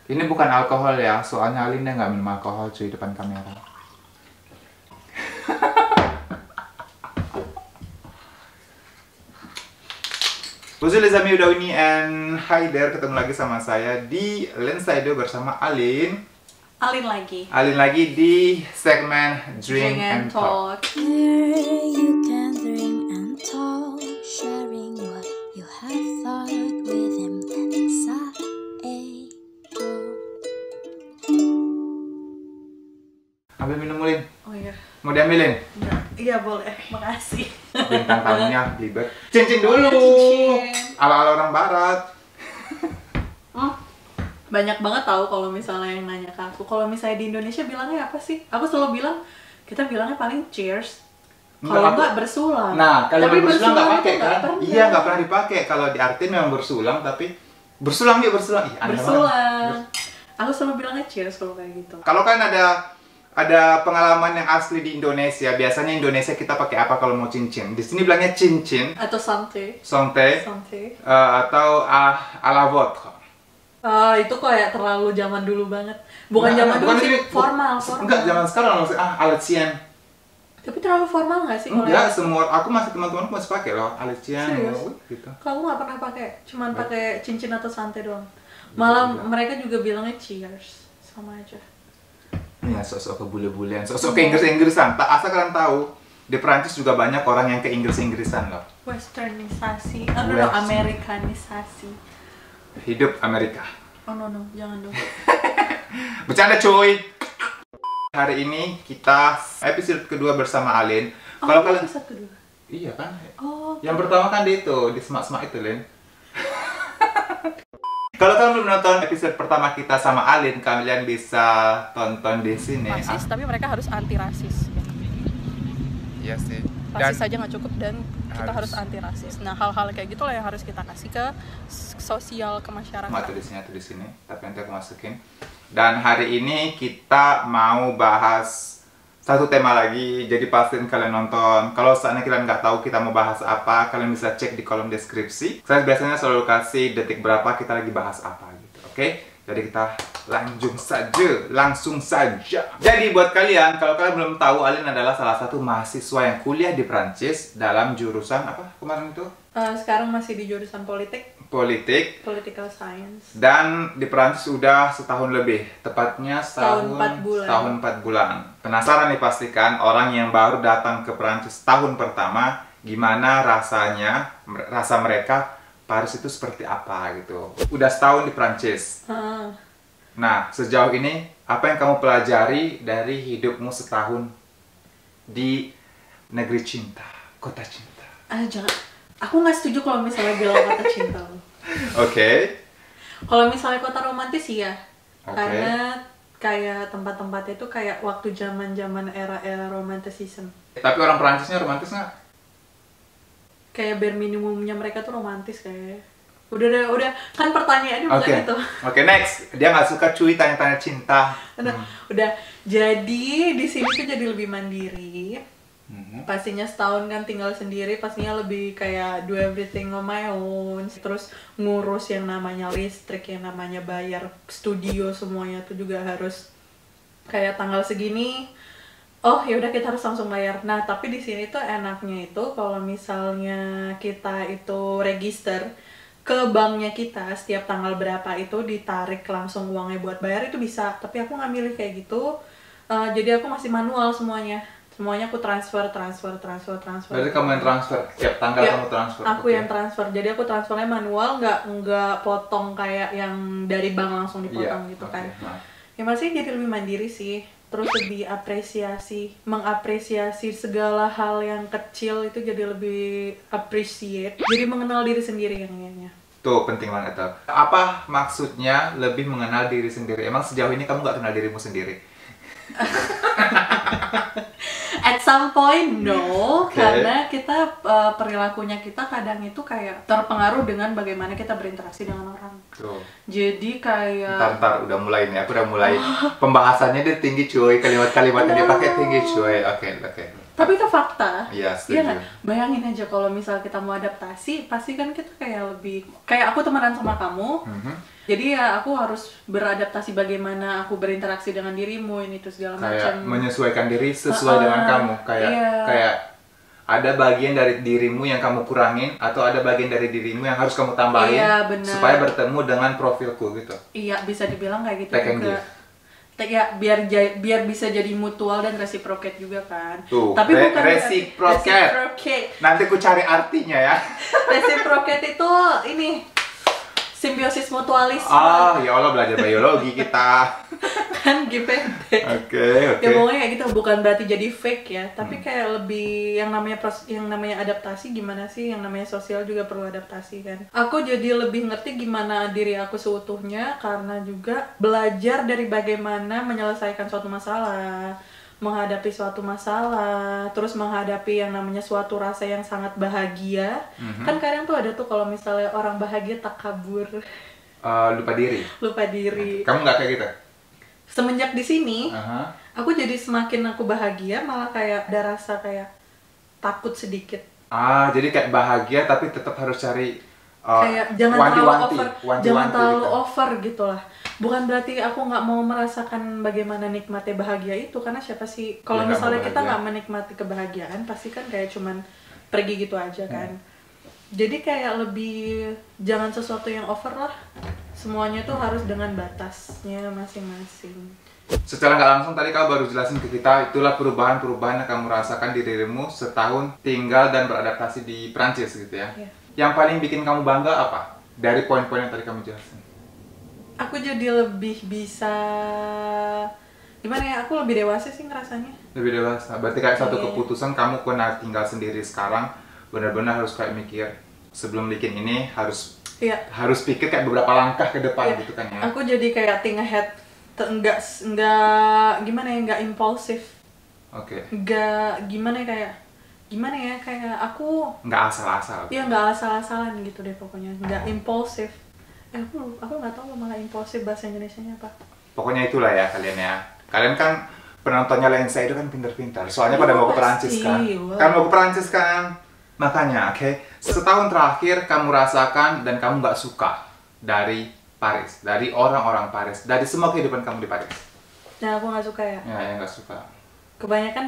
Ini bukan alkohol ya, soalnya Alinda nggak minum alkohol cuy depan kamera. Bonjour les amis Udawini and hi there, ketemu lagi sama saya di Lensido bersama Alin lagi di segmen Drink and Talk. You can drink and talk, sharing what you have thought with him. Ambil minum Lin. Oh iya. Mau diambilin? Iya boleh, makasih. Bintang tamunya belibet. Cincin dulu. Cincin. Ala-ala orang barat. Banyak banget tahu kalau misalnya yang nanya ke aku. Kalau misalnya di Indonesia bilangnya apa sih? Aku selalu bilang, kita bilangnya paling cheers. Kalau nggak bersulang. Nah, kalau bersulang nggak pakai kan? Pernah. Iya, nggak pernah dipakai. Kalau di arti memang bersulang, tapi bersulang dia bersulang. Ih, aneh Bersulang. banget. Aku selalu bilangnya cheers kalau kayak gitu. Kalau kan ada pengalaman yang asli di Indonesia. Biasanya Indonesia kita pakai apa kalau mau cincin? Di sini bilangnya cincin, Atau santai. sonte, Santai. atau ala vodka. Itu kayak terlalu zaman dulu banget. Bukan zaman dulu sih, formal. Enggak, zaman sekarang maksudnya alecian. Tapi terlalu formal nggak sih? kalau Enggak, yang- semua aku masih teman-temanku masih pakai loh alecian. Serius? Gitu. Kalau nggak pernah pakai, cuman pakai cincin atau santai doang. Malah mereka juga bilangnya cheers, sama aja. Ya, sosok ke bule-bulean, sosok ke Inggris-Inggrisan. Tak asal kalian tahu, di Perancis juga banyak orang yang ke Inggris-Inggrisan loh. Westernisasi, Amerikanisasi. Hidup Amerika. Oh no, jangan dong. Bercanda cuy. Hari ini kita episode kedua bersama Alin. Kalau kalian episode kedua. iya kan? Oh. Yang pertama kan di itu, di semak-semak itu, Lin. Kalau kalian belum nonton episode pertama kita sama Alin, kalian bisa tonton di sini. Rasis, tapi mereka harus anti rasis. Iya sih. Rasis saja nggak cukup dan kita harus- harus anti rasis. Nah, hal-hal kayak gitulah yang harus kita kasih ke sosial, ke masyarakat. Atau di sini, tapi nanti aku masukin. Dan hari ini kita mau bahas satu tema lagi, jadi pastiin kalian nonton. Kalau seandainya kalian nggak tahu kita mau bahas apa, kalian bisa cek di kolom deskripsi. Saya biasanya selalu kasih detik berapa kita lagi bahas apa gitu, oke? Jadi kita langsung saja. Jadi buat kalian, kalau kalian belum tahu, Alin adalah salah satu mahasiswa yang kuliah di Prancis dalam jurusan apa kemarin itu? Sekarang masih di jurusan politik, Politik. political science. Dan di Perancis sudah setahun lebih, tepatnya Setahun 4 bulan. Setahun 4 bulan. Penasaran nih pastikan orang yang baru datang ke Perancis tahun pertama, gimana rasanya, rasa mereka Paris itu seperti apa gitu. Udah setahun di Perancis. Nah, sejauh ini apa yang kamu pelajari dari hidupmu setahun di negeri cinta, kota cinta? Jangan. Aku nggak setuju kalau misalnya bilang kata cinta loh. Oke. Kalau misalnya kota romantis iya. Oke. Karena kayak tempat-tempatnya itu kayak waktu zaman-zaman era-era romanticism. Tapi orang Perancisnya romantis nggak? Kayak bare minimumnya mereka tuh romantis kayak. Udah kan pertanyaannya Oke. bukan itu. Oke, next. Dia nggak suka cuy tanya-tanya cinta. Udah. Jadi di sini tuh jadi lebih mandiri. Mhm. Pastinya setahun kan tinggal sendiri, pastinya lebih kayak do everything on my own. Terus ngurus yang namanya listrik, yang namanya bayar studio, semuanya tuh juga harus kayak tanggal segini. Oh ya udah kita harus langsung bayar. Nah tapi di sini tuh enaknya itu kalau misalnya kita itu register ke banknya kita setiap tanggal berapa itu ditarik langsung uangnya buat bayar itu bisa. Tapi aku nggak milih kayak gitu. Jadi aku masih manual semuanya. Semuanya aku transfer. Berarti kamu yang transfer, tiap tanggal Ya, kamu transfer. Aku Oke. yang transfer. Jadi aku transfernya manual, nggak potong kayak yang dari bank langsung dipotong Iya, gitu oke, kan. nah. Ya masih jadi lebih mandiri sih. Terus lebih mengapresiasi segala hal yang kecil itu jadi lebih appreciate. Jadi mengenal diri sendiri yang kayaknya. Tuh penting banget tuh. Apa maksudnya lebih mengenal diri sendiri? Emang sejauh ini kamu nggak kenal dirimu sendiri? At some point no, Oke. karena kita perilakunya kita kadang itu kayak terpengaruh dengan bagaimana kita berinteraksi dengan orang. Tuh. Jadi kayak Ntar udah mulai nih. Aku udah mulai pembahasannya dia tinggi cuy. Kalimat-kalimat yang dia pakai tinggi cuy. Oke. tapi itu fakta. Iya, setuju. Iya nggak? Bayangin aja kalau misal kita mau adaptasi, pasti kan kita kayak lebih kayak aku temenan sama kamu. Jadi ya aku harus beradaptasi bagaimana aku berinteraksi dengan dirimu ini terus segala Kayak macam. menyesuaikan diri sesuai dengan kamu. Kayak ada bagian dari dirimu yang kamu kurangin atau ada bagian dari dirimu yang harus kamu tambahin supaya bertemu dengan profilku gitu. Iya, bisa dibilang kayak gitu Take and juga. Ya biar bisa jadi mutual dan reciprocate juga kan. Tuh, tapi bukan reciprocate. Nanti ku cari artinya ya. Reciprocate itu ini simbiosis mutualisme. Ya Allah, belajar biologi kita. Kan GPT. Oke. Ya pokoknya kayak gitu, bukan berarti jadi fake ya, tapi kayak lebih yang namanya adaptasi gimana sih, yang namanya sosial juga perlu adaptasi kan. Aku jadi lebih ngerti gimana diri aku seutuhnya karena juga belajar dari bagaimana menyelesaikan suatu masalah, menghadapi suatu masalah, terus menghadapi yang namanya suatu rasa yang sangat bahagia. Kan kadang tuh ada tuh kalau misalnya orang bahagia takabur. Lupa diri. Lupa diri. Kamu nggak kayak gitu? Semenjak di sini, aku jadi semakin aku bahagia, malah kayak ada rasa kayak takut sedikit. Jadi kayak bahagia tapi tetap harus cari kayak jangan terlalu gitu. over gitulah. Bukan berarti aku nggak mau merasakan bagaimana nikmatnya bahagia itu, karena siapa sih kalau misalnya kita nggak menikmati kebahagiaan pasti kan kayak cuman pergi gitu aja kan. Jadi kayak lebih jangan sesuatu yang over lah. Semuanya tuh harus dengan batasnya masing-masing. Secara nggak langsung tadi kamu baru jelasin ke kita, itulah perubahan-perubahan yang kamu rasakan di dirimu setahun tinggal dan beradaptasi di Prancis gitu ya. Yang paling bikin kamu bangga apa? Dari poin-poin yang tadi kamu jelasin. Aku jadi lebih bisa, gimana ya, aku lebih dewasa sih ngerasanya. Lebih dewasa, berarti kayak satu keputusan kamu kena tinggal sendiri sekarang, benar-benar harus kayak mikir, sebelum bikin ini harus pikir kayak beberapa langkah ke depan gitu kan ya. Aku jadi kayak think ahead, enggak gimana ya, enggak impulsif. Enggak gimana ya, kayak aku nggak asal-asal. Iya, nggak asal-asalan gitu deh pokoknya, nggak impulsif. Aku nggak tahu malah impulsif bahasa Indonesianya apa. Pokoknya itulah ya kalian ya. Kalian kan penontonnya Lensa itu kan pintar-pintar. Soalnya pada mau ke Perancis kan. Kan mau ke Perancis kan. Makanya, setahun terakhir kamu rasakan dan kamu nggak suka dari Paris, dari orang-orang Paris, dari semua kehidupan kamu di Paris. Nah, aku nggak suka ya. Ya nggak suka. Kebanyakan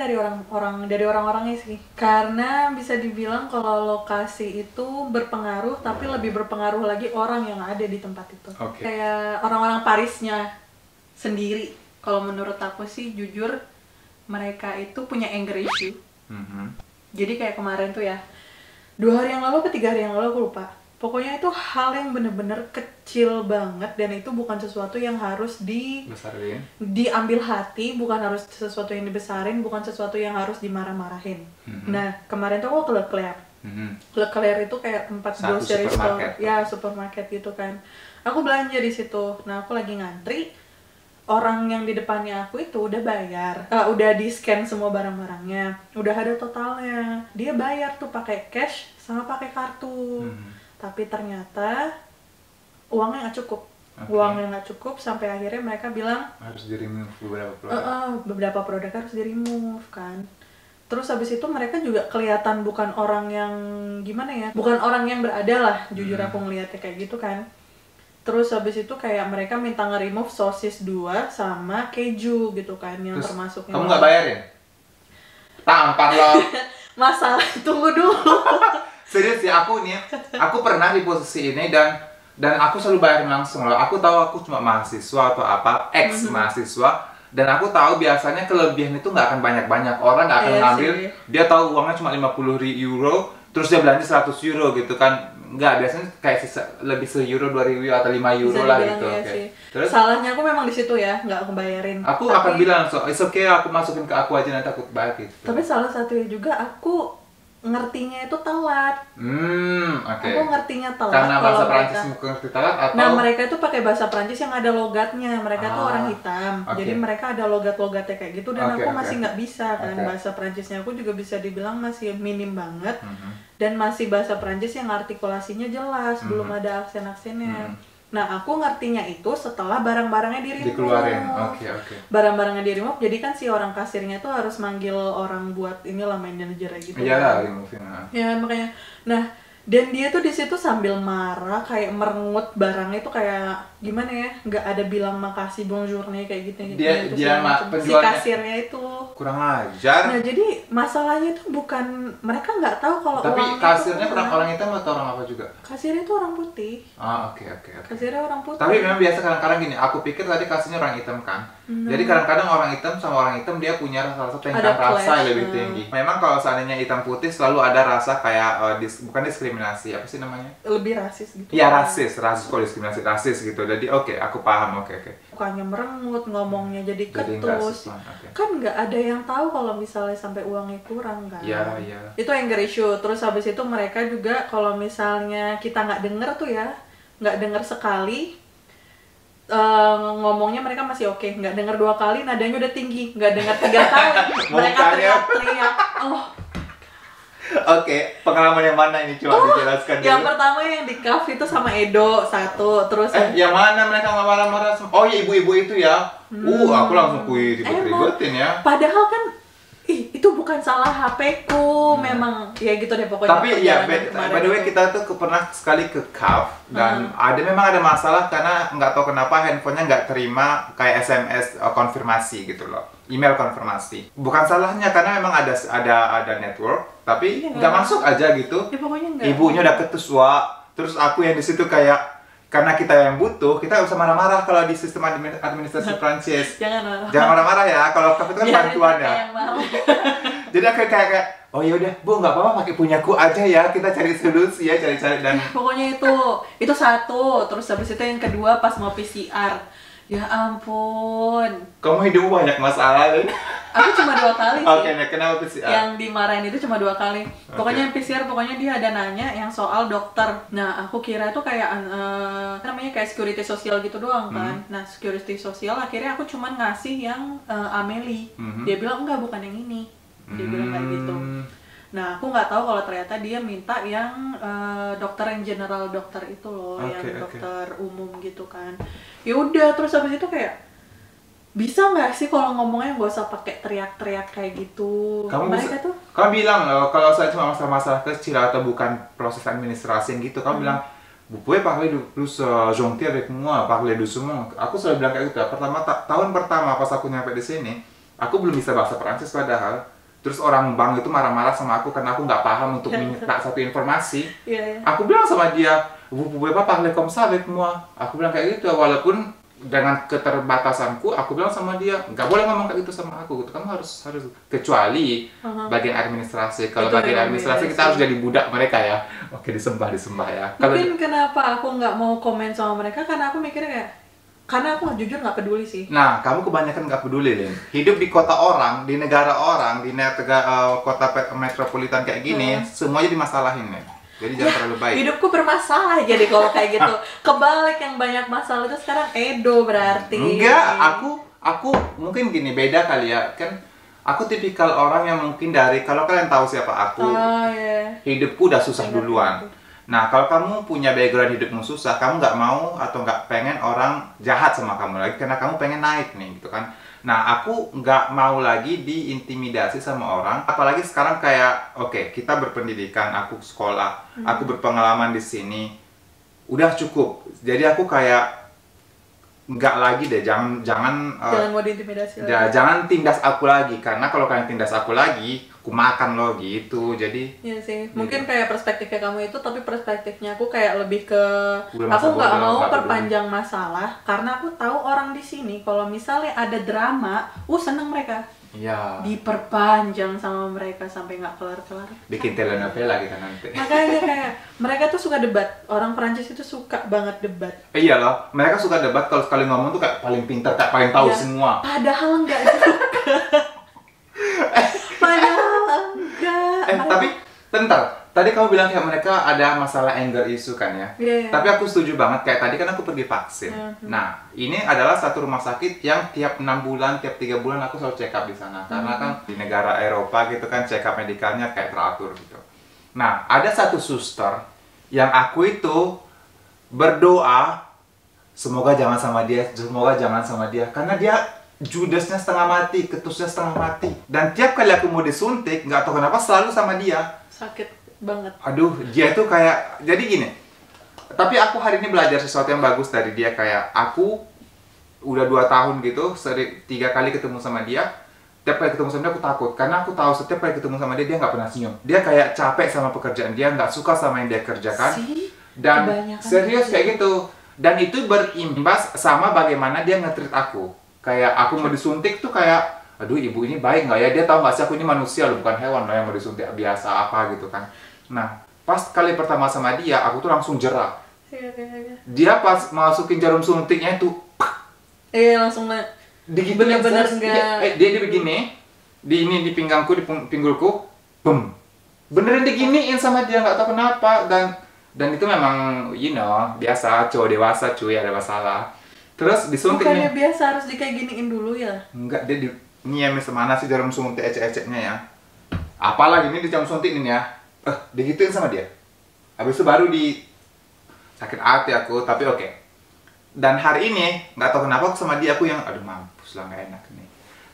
dari orang-orangnya sih. Karena bisa dibilang kalau lokasi itu berpengaruh, tapi lebih berpengaruh lagi orang yang ada di tempat itu. Kayak orang-orang Parisnya sendiri. Kalau menurut aku sih jujur, mereka itu punya anger issue. Jadi kayak kemarin tuh ya, 2 hari yang lalu atau 3 hari yang lalu aku lupa. Pokoknya itu hal yang bener-bener kecil banget dan itu bukan sesuatu yang harus diambil hati, bukan harus sesuatu yang dibesarin, bukan sesuatu yang harus dimarah-marahin. Nah, kemarin tuh aku ke Leclerc. Leclerc itu kayak tempat grocery store, ya supermarket gitu kan. Aku belanja di situ. Nah, aku lagi ngantri. Orang yang di depannya aku itu udah bayar, udah di scan semua barang-barangnya, udah ada totalnya. Dia bayar tuh pakai cash sama pakai kartu. Tapi ternyata uangnya nggak cukup. Uangnya nggak cukup sampai akhirnya mereka bilang harus di-remove beberapa produk. Beberapa produk harus di-remove kan. Terus habis itu mereka juga kelihatan bukan orang yang gimana ya, bukan orang yang berada lah, jujur aku ngeliatnya kayak gitu kan. Terus habis itu kayak mereka minta nge-remove sosis 2 sama keju gitu kan, yang terus termasuknya. Kamu nggak bayarin? Tampar loh. Masalah, tunggu dulu. Serius ya, aku pernah di posisi ini dan aku selalu bayarin langsung loh. Aku tahu aku cuma mahasiswa atau apa, ex-mahasiswa, dan aku tahu biasanya kelebihan itu nggak akan banyak-banyak. Orang nggak akan ngambil, dia tahu uangnya cuma 50 euro, terus dia belanja 100 euro gitu kan. Nggak, biasanya kayak lebih €1, €2 atau €5 lah gitu. Terus salahnya aku memang di situ ya, nggak kebayarin. Aku akan bilang, it's okay, aku masukin ke aku aja, nanti aku bayar gitu. Tapi salah satunya juga aku ngertinya itu telat. Aku ngertinya telat. Karena bahasa Prancis ngerti telat atau? Nah, mereka itu pakai bahasa Prancis yang ada logatnya. Mereka tuh orang hitam. Jadi mereka ada logat-logatnya kayak gitu dan aku masih nggak bisa kan. Bahasa Prancisnya aku juga bisa dibilang masih minim banget. Dan masih bahasa Prancis yang artikulasinya jelas, belum ada aksen-aksennya. Nah, aku ngertinya itu setelah barang-barangnya di-remove. Dikeluarin. Barang-barangnya di-remove, jadi kan si orang kasirnya tuh harus manggil orang buat inilah manajer gitu. Iyalah, remove. Ya, makanya. Nah, Dan dia tuh di situ sambil marah, kayak merengut barangnya itu kayak gimana ya, nggak ada bilang makasih bonjournya kayak gitu. Dia gitu, si penjualnya kasirnya itu. kurang ajar. Nah jadi masalahnya itu bukan mereka nggak tahu kalau Tapi uang kasirnya itu orang hitam atau orang apa juga? kasirnya itu orang putih. Ah, oke. Kasirnya orang putih. Tapi memang biasa kadang-kadang gini, aku pikir tadi kasirnya orang hitam kan. Jadi kadang-kadang orang hitam sama orang hitam dia punya salah satu tingkat Ada rasa clash, yang lebih tinggi. Memang kalau seandainya hitam putih selalu ada rasa kayak bukan diskriminasi, apa sih namanya? Lebih rasis gitu. Iya rasis kok diskriminasi rasis gitu. Jadi oke, aku paham, oke. Bukannya merengut, ngomongnya jadi Jadi nggak ketus. sopan, oke. Kan nggak ada yang tahu kalau misalnya sampai uangnya kurang kan. Iya. Itu anger issue. Terus habis itu mereka juga kalau misalnya kita nggak denger tuh ya, nggak denger sekali, ngomongnya mereka masih oke. Nggak denger 2 kali nadanya udah tinggi. Nggak denger 3 kali mereka Mukanya. teriak-teriak. Oke, pengalaman yang mana ini coba dijelaskan dulu. Yang pertama yang di cafe itu sama Edo satu, terus Yang mana mereka nggak marah-marah? Oh ya ibu-ibu itu ya. Aku langsung ribet-ribetin ya. Padahal kan itu bukan salah HP ku, memang ya gitu deh pokoknya. Tapi ya, perjalanan kemarin by the way itu. kita tuh pernah sekali ke CAF dan memang ada masalah karena nggak tahu kenapa handphonenya nggak terima kayak SMS konfirmasi gitu loh, email konfirmasi. Bukan salahnya karena memang ada network, tapi nggak masuk aja gitu. Ya, pokoknya nggak. Ibunya udah ketus terus aku yang di situ kayak karena kita yang butuh, kita nggak bisa marah-marah kalau di sistem administrasi Prancis. Jangan marah-marah ya, kalau CAF itu kan bantuan ya. Jadi aku kayak oh ya udah Bu nggak apa-apa pakai punyaku aja ya, kita cari solusi ya, cari dan Pokoknya itu satu, terus habis itu yang kedua pas mau PCR. Ya ampun. kamu hidup banyak masalah kan? Aku cuma 2 kali sih. Oke, nah kenapa PCR? Yang dimarahin itu cuma 2 kali. Pokoknya yang PCR, pokoknya dia ada nanya yang soal dokter. Nah, aku kira itu kayak namanya kayak security sosial gitu doang kan. Nah, security sosial akhirnya aku cuma ngasih yang Amelie. Dia bilang enggak, bukan yang ini. Dia bilang kayak gitu. Nah, aku nggak tahu kalau ternyata dia minta yang dokter yang general dokter itu loh, yang dokter umum gitu kan. Ya udah, terus habis itu kayak bisa nggak sih kalau ngomongnya nggak usah pakai teriak-teriak kayak gitu. Kamu bilang loh, kalau saya cuma masalah kecil atau bukan proses administrasi gitu, kamu bilang, vous pouvez parler plus gentil avec moi, parler doucement. Aku selalu bilang kayak gitu. Tahun pertama pas aku nyampe di sini, aku belum bisa bahasa Prancis padahal. Terus orang bank itu marah-marah sama aku karena aku nggak paham untuk minta satu informasi. Aku bilang sama dia, vous pouvez pas parler comme ça avec moi. Aku bilang kayak gitu, walaupun dengan keterbatasanku, aku bilang sama dia, nggak boleh ngomong kayak gitu sama aku. Kamu harus kecuali bagian administrasi. Kalau bagian administrasi kita harus jadi budak mereka ya. Oke, disembah ya. Mungkin kenapa aku nggak mau komen sama mereka karena aku mikirnya kayak, karena aku jujur nggak peduli sih. Nah, kamu kebanyakan nggak peduli, Lin. Hidup di kota orang, di negara orang, di kota metropolitan kayak gini, semuanya dimasalahin, Lin. Jadi jangan terlalu baik. Hidupku bermasalah jadi kalau kayak gitu. Kebalik, yang banyak masalah itu sekarang Edo berarti. Enggak, aku mungkin gini, beda kali ya. Kan aku tipikal orang yang mungkin kalau kalian tahu siapa aku, hidupku udah susah duluan. Nah, kalau kamu punya background hidupmu susah, kamu nggak mau atau nggak pengen orang jahat sama kamu lagi karena kamu pengen naik nih, gitu kan. Nah, aku nggak mau lagi diintimidasi sama orang. Apalagi sekarang kayak, oke, kita berpendidikan, aku sekolah, aku berpengalaman di sini, udah cukup. Jadi aku kayak nggak lagi deh, jangan mau diintimidasi lagi. Jangan tindas aku lagi, karena kalau kalian tindas aku lagi, aku makan lo gitu. Jadi iya sih, mungkin kayak perspektifnya kamu itu, tapi perspektifnya aku kayak lebih ke aku nggak mau perpanjang masalah karena aku tahu orang di sini kalau misalnya ada drama, seneng mereka. Iya. Diperpanjang sama mereka sampai nggak kelar-kelar. Bikin telenovela kita nanti. Makanya kayak mereka tuh suka debat. Orang Perancis itu suka banget debat. Iya loh, mereka suka debat kalau sekali ngomong tuh kayak paling pintar, kayak paling tahu semua. Padahal enggak juga. Padahal enggak. Tapi bentar. Tadi kamu bilang kayak mereka ada masalah anger issue kan ya? Iya. Tapi aku setuju banget, kayak tadi kan aku pergi vaksin. Nah, ini adalah satu rumah sakit yang tiap 6 bulan, tiap 3 bulan aku selalu check up di sana. Karena kan di negara Eropa gitu kan check up medikalnya kayak teratur gitu. Nah, ada satu suster yang aku itu berdoa, semoga jangan sama dia, karena dia judesnya setengah mati, ketusnya setengah mati. Dan tiap kali aku mau disuntik, nggak tahu kenapa selalu sama dia. Sakit. banget. Aduh, dia tuh kayak, jadi gini. Tapi aku hari ini belajar sesuatu yang bagus dari dia. Kayak aku udah 2 tahun gitu, 3 kali ketemu sama dia. Setiap kali ketemu sama dia aku takut, karena aku tahu setiap kali ketemu sama dia nggak pernah senyum. Dia kayak capek sama pekerjaan dia, nggak suka sama yang dia kerjakan. Dan serius kayak gitu. Dan itu berimbas sama bagaimana dia nge-treat aku. Kayak aku mau disuntik tuh kayak, aduh ibu ini baik nggak ya? Dia tahu nggak sih aku ini manusia loh, bukan hewan loh yang mau disuntik biasa apa gitu kan. Nah, pas kali pertama sama dia, aku tuh langsung jerak. Dia pas masukin jarum suntiknya itu, langsung digituin, bener-bener enggak. dia begini, di pinggangku, di pinggulku, bum. Beneran diginiin sama dia, nggak tahu kenapa. Dan itu memang, biasa, cowok dewasa cuy, ada masalah. Terus disuntik bukannya nih. biasa harus kayak giniin dulu ya? Enggak, dia ini mana sih jarum suntik ecek-eceknya ya. Apalagi ini di jarum suntik ini ya. Digituin sama dia. Habis itu baru sakit hati aku, tapi oke. Dan hari ini, nggak tahu kenapa aku sama dia, aku yang, aduh mampus lah, nggak enak nih.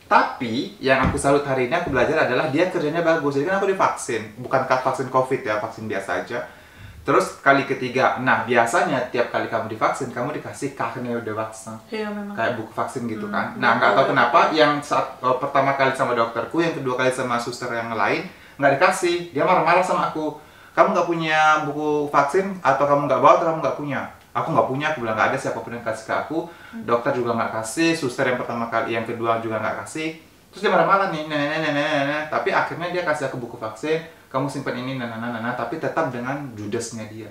Tapi, yang aku salut hari ini, aku belajar adalah dia kerjanya bagus. Jadi kan aku divaksin. Bukan vaksin COVID ya, vaksin biasa aja. Terus kali ketiga, nah biasanya tiap kali kamu divaksin, kamu dikasih carnet de vaccin. Iya memang. Kayak buku vaksin gitu kan. Nah nggak tahu kenapa, yang pertama kali sama dokterku, yang kedua kali sama suster yang lain, nggak dikasih. Dia marah-marah sama aku. Kamu nggak punya buku vaksin, atau kamu nggak bawa, atau kamu nggak punya? Aku nggak punya, aku bilang nggak ada, siapapun yang kasih ke aku. Dokter juga nggak kasih, suster yang pertama kali, yang kedua juga nggak kasih. Terus dia marah-marah nih, tapi akhirnya dia kasih aku buku vaksin. Kamu simpan ini, tapi tetap dengan judesnya dia.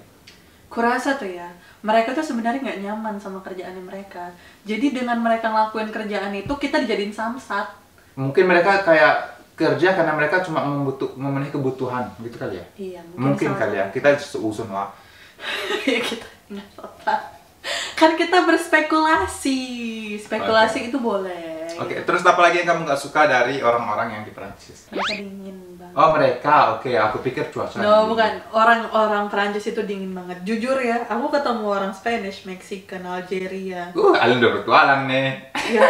Kurasa tuh ya, mereka tuh sebenarnya nggak nyaman sama kerjaannya mereka. Jadi dengan mereka ngelakuin kerjaan itu, kita dijadiin samsat. Mungkin mereka kayak kerja karena mereka cuma memenuhi kebutuhan, gitu kali ya? Iya, mungkin kali ya, kita seusun lah. Ya kita nggak tahu. Kan kita berspekulasi, itu boleh. Oke, terus apa lagi yang kamu nggak suka dari orang-orang yang di Perancis? Mereka dingin banget. Oh mereka, oke. Aku pikir cuaca. No, bukan. Orang-orang Perancis itu dingin banget. Jujur ya, aku ketemu orang Spanish, Mexican, Algeria. Kalian udah bertualang nih. Ya,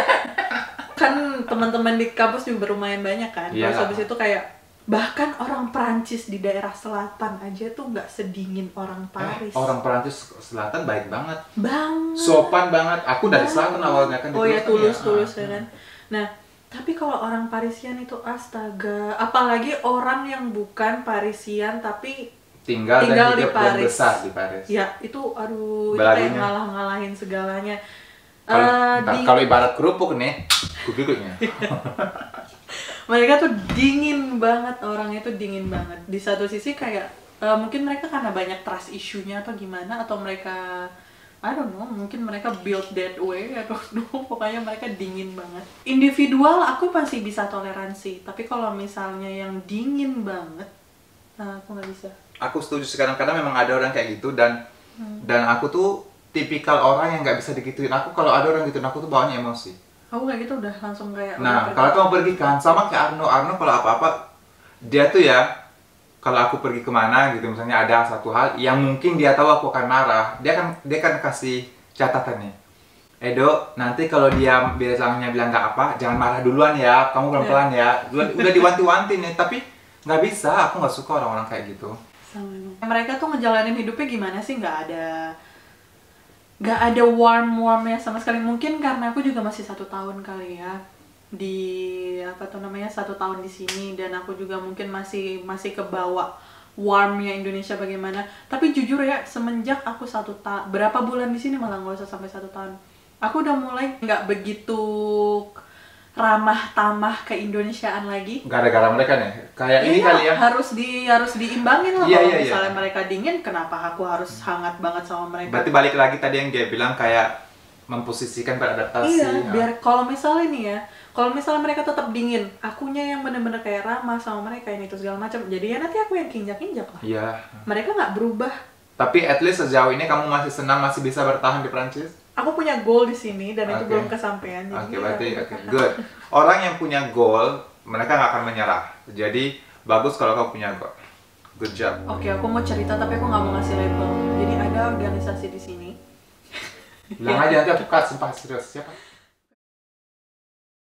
kan teman-teman di kampus juga lumayan banyak kan. Iya. Terus habis itu kayak bahkan orang Perancis di daerah selatan aja tuh nggak sedingin orang Paris. Orang Perancis selatan baik banget. Banget. Sopan banget. Aku dari selatan awalnya kan. Oh ya, tulus ya kan. Nah, tapi kalau orang Parisian itu astaga, apalagi orang yang bukan Parisian tapi tinggal di dan Paris. besar di Paris. Ya, itu aduh, itu Belagunya. kayak ngalah-ngalahin segalanya. Kalau ibarat kerupuk nih, kukikutnya. Mereka tuh dingin banget, orangnya tuh dingin banget. Di satu sisi kayak mungkin mereka karena banyak trust issue-nya atau gimana, atau mereka I don't know, mungkin mereka build that way, I don't know, pokoknya mereka dingin banget. Individual aku masih bisa toleransi, tapi kalau misalnya yang dingin banget, aku nggak bisa. Aku setuju sekarang karena memang ada orang kayak gitu dan aku tuh tipikal orang yang nggak bisa digituin. Aku kalau ada orang gituin aku tuh bawaannya emosi. Aku kayak gitu udah langsung kayak. Nah, kalau kamu pergi kan, sama kayak Arno kalau apa-apa, dia tuh ya, kalau aku pergi kemana gitu, misalnya ada satu hal yang mungkin dia tahu aku akan marah, dia kan kasih catatan nih. Edo, nanti kalau dia bilang nggak apa, jangan marah duluan ya, kamu pelan-pelan ya. Udah diwanti-wanti nih, tapi nggak bisa, aku nggak suka orang-orang kayak gitu. Sama. Mereka tuh ngejalanin hidupnya gimana sih? Nggak ada warmnya sama sekali. Mungkin karena aku juga masih 1 tahun kali ya di 1 tahun di sini, dan aku juga mungkin masih kebawa warmnya Indonesia bagaimana. Tapi jujur ya, semenjak aku berapa bulan di sini, malah nggak usah sampai 1 tahun, aku udah mulai nggak begitu ramah tamah ke Indonesiaan lagi. Gara-gara mereka nih, kayak ini kali ya. Harus diimbangin lah. Iya, Kalau iya, misalnya mereka dingin, kenapa aku harus hangat banget sama mereka? Berarti balik lagi tadi yang dia bilang kayak memposisikan beradaptasi. Iya, biar kalau misalnya nih ya, kalau misalnya mereka tetap dingin, akunya yang bener-bener kayak ramah sama mereka ini itu segala macam. Jadi ya nanti aku yang kinjak-kinjak lah. Iya. Mereka nggak berubah. Tapi at least sejauh ini kamu masih senang, masih bisa bertahan di Prancis? Aku punya goal di sini dan itu Oke. belum kesampaian. Oke, berarti good. Orang yang punya goal, mereka nggak akan menyerah. Jadi bagus kalau kamu punya goal. Good job. Oke, aku mau cerita tapi aku nggak mau ngasih label. Jadi ada organisasi di sini. Bilang aja nanti aku cut, sumpah serius. Siapa?